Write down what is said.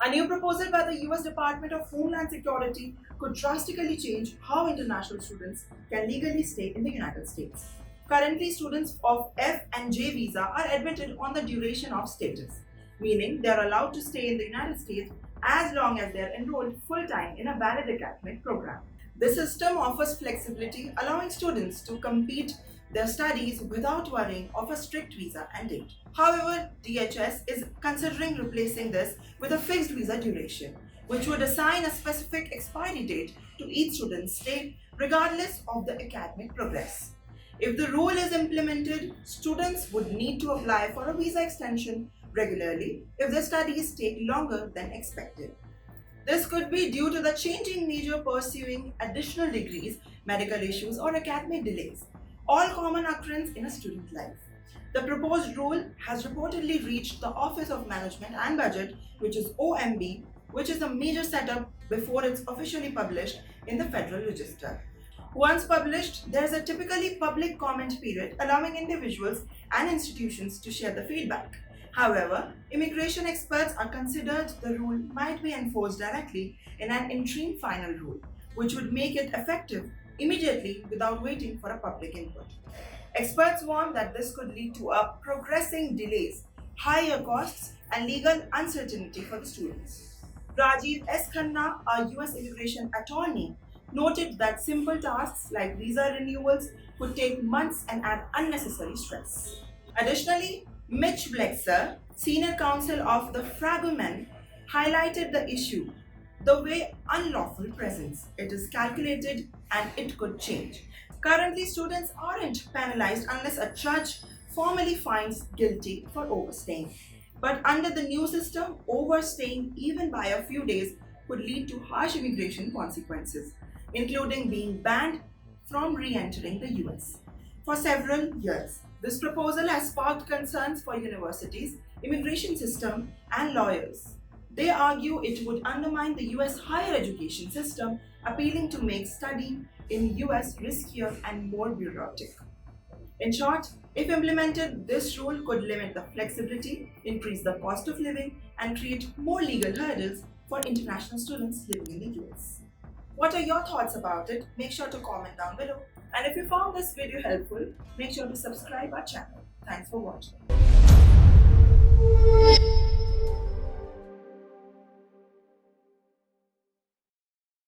A new proposal by the US Department of Homeland Security could drastically change how international students can legally stay in the United States. Currently, students of F and J visa are admitted on the duration of status, meaning they are allowed to stay in the United States as long as they are enrolled full-time in a valid academic program. The system offers flexibility, allowing students to complete their studies without worrying of a strict visa and date. However, DHS is considering replacing this with a fixed visa duration, which would assign a specific expiry date to each student's stay, regardless of the academic progress. If the rule is implemented, students would need to apply for a visa extension regularly if their studies take longer than expected. This could be due to the changing nature pursuing additional degrees, medical issues, or academic delays, all common occurrence in a student life. The proposed rule has reportedly reached the Office of Management and Budget, which is OMB, which is a major setup before it's officially published in the Federal Register. Once published, there is a typically public comment period allowing individuals and institutions to share the feedback. However, immigration experts are considered the rule might be enforced directly in an interim final rule, which would make it effective immediately without waiting for a public input. Experts warn that this could lead to a progressing delays, higher costs, and legal uncertainty for the students. Rajiv S. Khanna, a US immigration attorney, noted that simple tasks like visa renewals could take months and add unnecessary stress. Additionally, Mitch Blexer, senior counsel of the Fragomen, highlighted the issue. The way unlawful presence, it is calculated and it could change. Currently, students aren't penalized unless a judge formally finds guilty for overstaying. But under the new system, overstaying even by a few days could lead to harsh immigration consequences, including being banned from re-entering the US for several years. This proposal has sparked concerns for universities, immigration system, and lawyers. They argue it would undermine the US higher education system, appealing to make study in US riskier and more bureaucratic. In short, if implemented, this rule could limit the flexibility, increase the cost of living, and create more legal hurdles for international students living in the US. What are your thoughts about it? Make sure to comment down below. And if you found this video helpful, make sure to subscribe our channel. Thanks for watching.